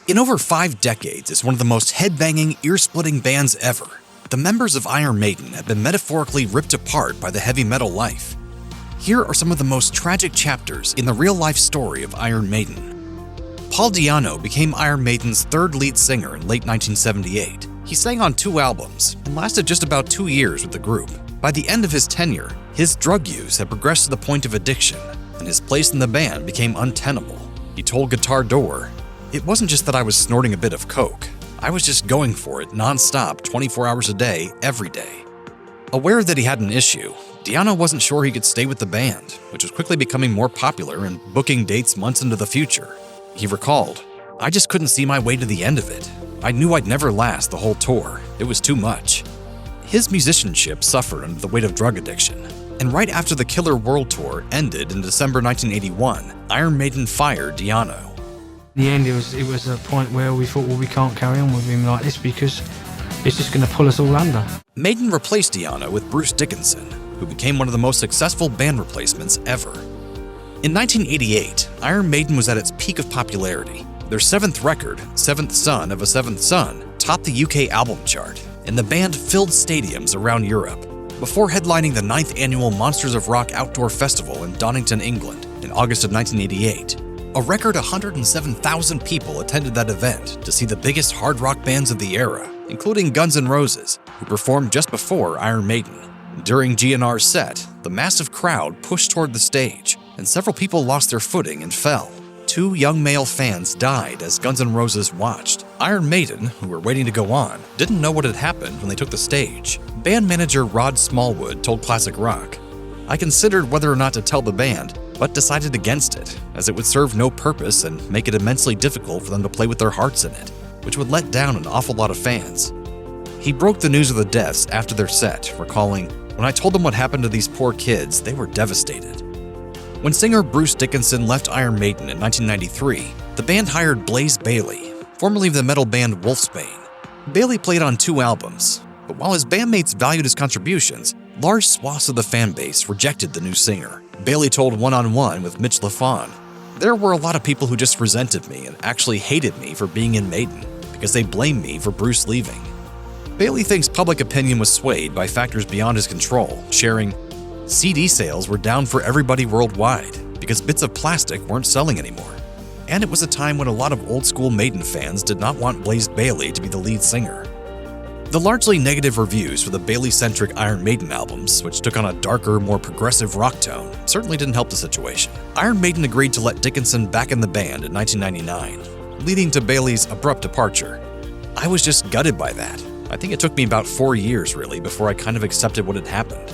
In over 5 decades, as one of the most head-banging, ear-splitting bands ever, the members of Iron Maiden have been metaphorically ripped apart by the heavy metal life. Here are some of the most tragic chapters in the real-life story of Iron Maiden. Paul Di'Anno became Iron Maiden's third lead singer in late 1978. He sang on 2 albums and lasted just about 2 years with the group. By the end of his tenure, his drug use had progressed to the point of addiction, and his place in the band became untenable. He told Guitar Door, "It wasn't just that I was snorting a bit of coke. I was just going for it non-stop 24 hours a day, every day." Aware that he had an issue, Di'Anno wasn't sure he could stay with the band, which was quickly becoming more popular and booking dates months into the future. He recalled, "I just couldn't see my way to the end of it. I knew I'd never last the whole tour. It was too much." His musicianship suffered under the weight of drug addiction, and right after the Killer World Tour ended in December 1981, Iron Maiden fired Di'Anno. In the end, it was a point where we thought, well, we can't carry on with him like this because it's just going to pull us all under. Maiden replaced Di'Anno with Bruce Dickinson, who became one of the most successful band replacements ever. In 1988, Iron Maiden was at its peak of popularity. Their 7th record, Seventh Son of a Seventh Son, topped the UK album chart, and the band filled stadiums around Europe, before headlining the 9th annual Monsters of Rock Outdoor Festival in Donington, England, in August of 1988. A record 107,000 people attended that event to see the biggest hard rock bands of the era, including Guns N' Roses, who performed just before Iron Maiden. During GNR's set, the massive crowd pushed toward the stage, and several people lost their footing and fell. 2 young male fans died as Guns N' Roses watched. Iron Maiden, who were waiting to go on, didn't know what had happened when they took the stage. Band manager Rod Smallwood told Classic Rock, "I considered whether or not to tell the band, but decided against it, as it would serve no purpose and make it immensely difficult for them to play with their hearts in it, which would let down an awful lot of fans." He broke the news of the deaths after their set, recalling, "When I told them what happened to these poor kids, they were devastated." When singer Bruce Dickinson left Iron Maiden in 1993, the band hired Blaze Bayley, formerly of the metal band Wolfsbane. Bayley played on 2 albums, but while his bandmates valued his contributions, large swaths of the fan base rejected the new singer. Bayley told One on One with Mitch Lafon, "There were a lot of people who just resented me and actually hated me for being in Maiden, because they blamed me for Bruce leaving." Bayley thinks public opinion was swayed by factors beyond his control, sharing, "CD sales were down for everybody worldwide because bits of plastic weren't selling anymore. And it was a time when a lot of old-school Maiden fans did not want Blaze Bayley to be the lead singer." The largely negative reviews for the Bayley-centric Iron Maiden albums, which took on a darker, more progressive rock tone, certainly didn't help the situation. Iron Maiden agreed to let Dickinson back in the band in 1999, leading to Bayley's abrupt departure. "I was just gutted by that. I think it took me about 4 years, really, before I kind of accepted what had happened."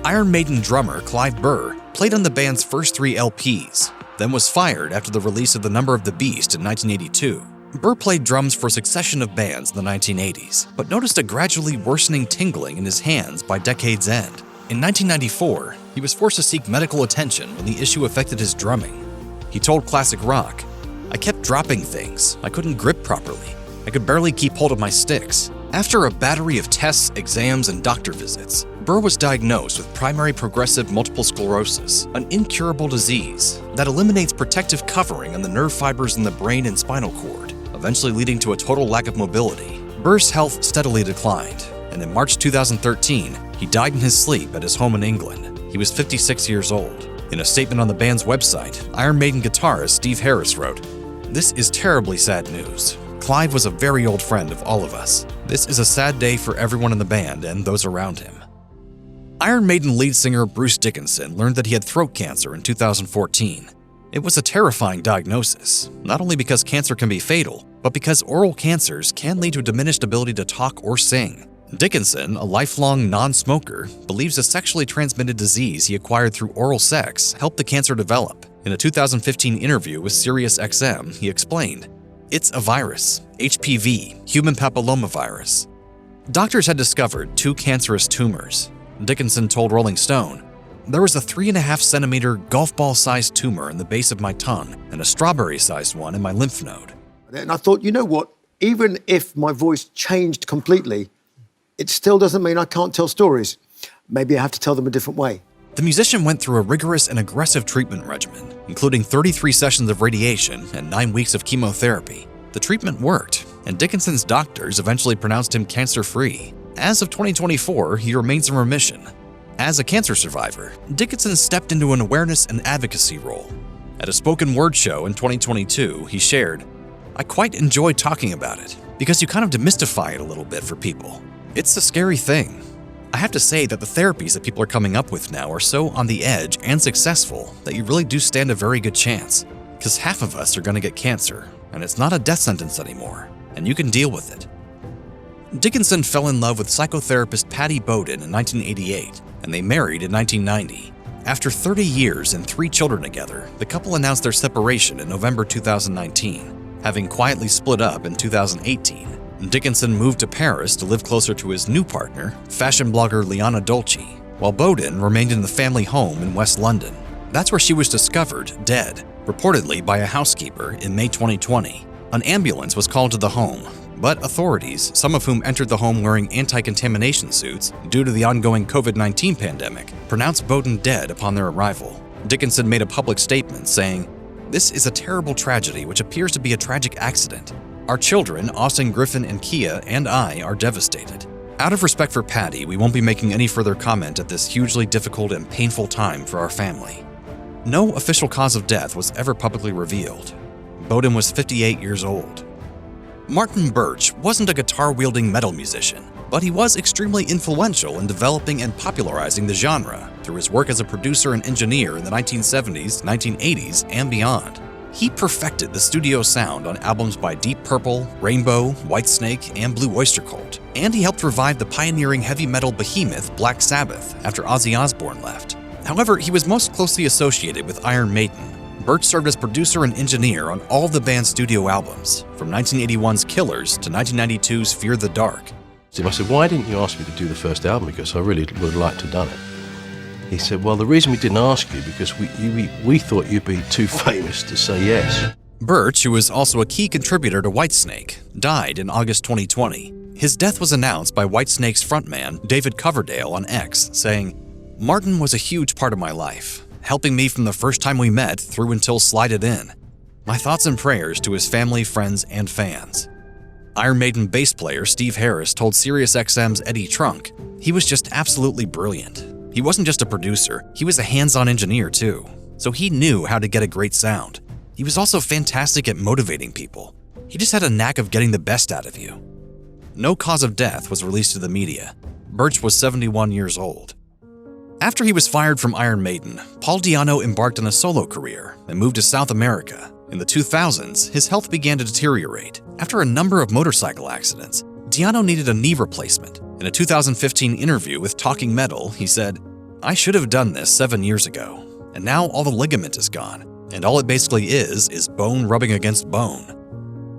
Iron Maiden drummer Clive Burr played on the band's first 3 LPs, then was fired after the release of The Number of the Beast in 1982. Burr played drums for a succession of bands in the 1980s, but noticed a gradually worsening tingling in his hands by decade's end. In 1994, he was forced to seek medical attention when the issue affected his drumming. He told Classic Rock, "I kept dropping things. I couldn't grip properly. I could barely keep hold of my sticks." After a battery of tests, exams, and doctor visits, Burr was diagnosed with primary progressive multiple sclerosis, an incurable disease that eliminates protective covering on the nerve fibers in the brain and spinal cord, eventually leading to a total lack of mobility. Burr's health steadily declined, and in March 2013, he died in his sleep at his home in England. He was 56 years old. In a statement on the band's website, Iron Maiden guitarist Steve Harris wrote, "This is terribly sad news. Clive was a very old friend of all of us. This is a sad day for everyone in the band and those around him." Iron Maiden lead singer Bruce Dickinson learned that he had throat cancer in 2014. It was a terrifying diagnosis, not only because cancer can be fatal, but because oral cancers can lead to diminished ability to talk or sing. Dickinson, a lifelong non-smoker, believes a sexually transmitted disease he acquired through oral sex helped the cancer develop. In a 2015 interview with SiriusXM, he explained, "It's a virus, HPV, human papillomavirus. Doctors had discovered 2 cancerous tumors." Dickinson told Rolling Stone, "There was a 3.5 centimeter golf ball-sized tumor in the base of my tongue and a strawberry-sized one in my lymph node." And I thought, you know what? Even if my voice changed completely, it still doesn't mean I can't tell stories. Maybe I have to tell them a different way. The musician went through a rigorous and aggressive treatment regimen, including 33 sessions of radiation and 9 weeks of chemotherapy. The treatment worked, and Dickinson's doctors eventually pronounced him cancer-free. As of 2024, he remains in remission. As a cancer survivor, Dickinson stepped into an awareness and advocacy role. At a spoken word show in 2022, he shared, "I quite enjoy talking about it, because you kind of demystify it a little bit for people. It's a scary thing. I have to say that the therapies that people are coming up with now are so on the edge and successful that you really do stand a very good chance, because half of us are going to get cancer, and it's not a death sentence anymore, and you can deal with it." Dickinson fell in love with psychotherapist Patty Bowden in 1988, and they married in 1990. After 30 years and 3 children together, the couple announced their separation in November 2019, having quietly split up in 2018. Dickinson moved to Paris to live closer to his new partner, fashion blogger Liana Dolci, while Bowden remained in the family home in West London. That's where she was discovered, dead, reportedly by a housekeeper in May 2020. An ambulance was called to the home, but authorities, some of whom entered the home wearing anti-contamination suits due to the ongoing COVID-19 pandemic, pronounced Bowden dead upon their arrival. Dickinson made a public statement saying, "This is a terrible tragedy which appears to be a tragic accident. Our children, Austin Griffin and Kia, and I are devastated. Out of respect for Patty, we won't be making any further comment at this hugely difficult and painful time for our family." No official cause of death was ever publicly revealed. Bowden was 58 years old. Martin Birch wasn't a guitar-wielding metal musician, but he was extremely influential in developing and popularizing the genre through his work as a producer and engineer in the 1970s, 1980s, and beyond. He perfected the studio sound on albums by Deep Purple, Rainbow, Whitesnake, and Blue Oyster Cult, and he helped revive the pioneering heavy metal behemoth Black Sabbath after Ozzy Osbourne left. However, he was most closely associated with Iron Maiden. Birch served as producer and engineer on all of the band's studio albums, from 1981's Killers to 1992's Fear the Dark. I said, "Why didn't you ask me to do the first album? Because I really would have liked to have done it." He said, "Well, the reason we didn't ask you because we thought you'd be too famous to say yes." Birch, who was also a key contributor to Whitesnake, died in August 2020. His death was announced by Whitesnake's frontman, David Coverdale, on X, saying, "Martin was a huge part of my life, helping me from the first time we met through until Slide It In. My thoughts and prayers to his family, friends, and fans." Iron Maiden bass player Steve Harris told SiriusXM's Eddie Trunk, "He was just absolutely brilliant. He wasn't just a producer, he was a hands-on engineer too, so he knew how to get a great sound. He was also fantastic at motivating people. He just had a knack of getting the best out of you." No cause of death was released to the media. Birch was 71 years old. After he was fired from Iron Maiden, Paul Di'Anno embarked on a solo career and moved to South America. In the 2000s, his health began to deteriorate. After a number of motorcycle accidents, Di'Anno needed a knee replacement. In a 2015 interview with Talking Metal, he said, "I should have done this 7 years ago, and now all the ligament is gone, and all it basically is bone rubbing against bone."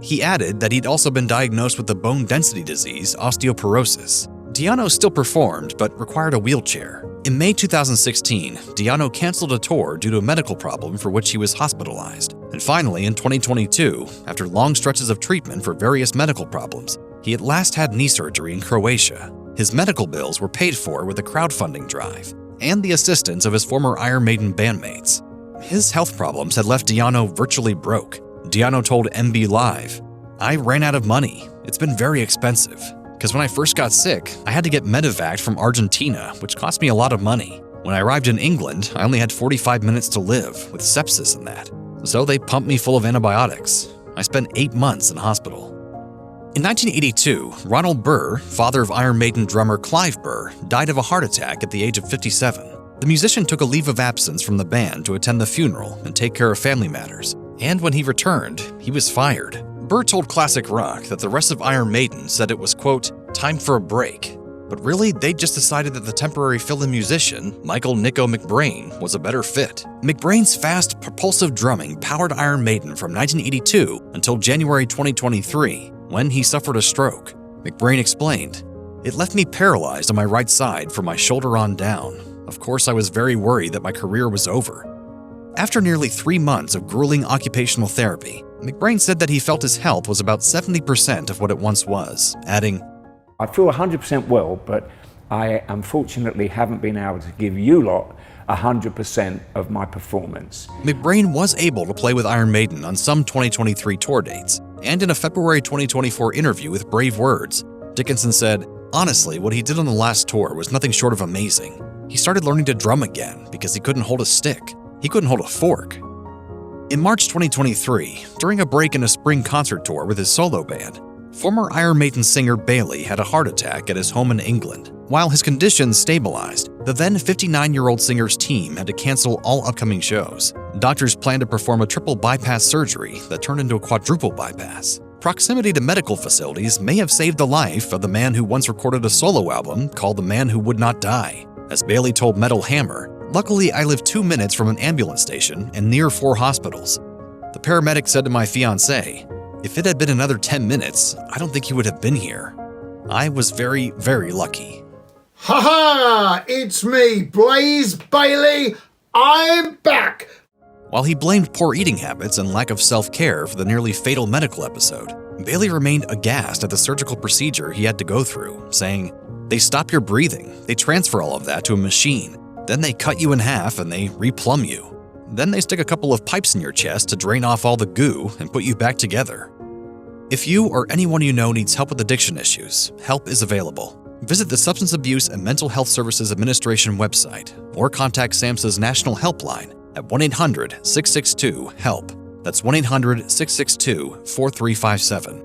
He added that he'd also been diagnosed with the bone density disease, osteoporosis. Di'Anno still performed, but required a wheelchair. In May 2016, Di'Anno canceled a tour due to a medical problem for which he was hospitalized. And finally, in 2022, after long stretches of treatment for various medical problems, he at last had knee surgery in Croatia. His medical bills were paid for with a crowdfunding drive and the assistance of his former Iron Maiden bandmates. His health problems had left Di'Anno virtually broke. Di'Anno told MB Live, "I ran out of money. It's been very expensive. Because when I first got sick, I had to get medevac from Argentina, which cost me a lot of money. When I arrived in England, I only had 45 minutes to live, with sepsis and that. So they pumped me full of antibiotics. I spent 8 months in hospital." In 1982, Ronald Burr, father of Iron Maiden drummer Clive Burr, died of a heart attack at the age of 57. The musician took a leave of absence from the band to attend the funeral and take care of family matters. And when he returned, he was fired. Burr told Classic Rock that the rest of Iron Maiden said it was, quote, "time for a break." But really, they just decided that the temporary fill-in musician, Michael Nicko Mcbrain, was a better fit. McBrain's fast, propulsive drumming powered Iron Maiden from 1982 until January 2023, when he suffered a stroke. McBrain explained, "It left me paralyzed on my right side from my shoulder on down. Of course, I was very worried that my career was over." After nearly 3 months of grueling occupational therapy, McBrain said that he felt his health was about 70% of what it once was, adding, "I feel 100% well, but I unfortunately haven't been able to give you lot 100% of my performance." McBrain was able to play with Iron Maiden on some 2023 tour dates, And in a February 2024 interview with Brave Words, Dickinson said, "Honestly, what he did on the last tour was nothing short of amazing. He started learning to drum again because he couldn't hold a stick. He couldn't hold a fork." In March 2023, during a break in a spring concert tour with his solo band, former Iron Maiden singer Bayley had a heart attack at his home in England. While his condition stabilized, the then 59-year-old singer's team had to cancel all upcoming shows. Doctors planned to perform a triple bypass surgery that turned into a quadruple bypass. Proximity to medical facilities may have saved the life of the man who once recorded a solo album called The Man Who Would Not Die. As Bayley told Metal Hammer, "Luckily, I live 2 minutes from an ambulance station and near 4 hospitals." The paramedic said to my fiancée, "If it had been another 10 minutes, I don't think he would have been here. I was very, very lucky." Ha! It's me, Blaze Bayley. I'm back. While he blamed poor eating habits and lack of self-care for the nearly fatal medical episode, Bayley remained aghast at the surgical procedure he had to go through, saying, "They stop your breathing, they transfer all of that to a machine, then they cut you in half and they replumb you. Then they stick a couple of pipes in your chest to drain off all the goo and put you back together." If you or anyone you know needs help with addiction issues, help is available. Visit the Substance Abuse and Mental Health Services Administration website or contact SAMHSA's National Helpline at 1-800-662-HELP. That's 1-800-662-4357.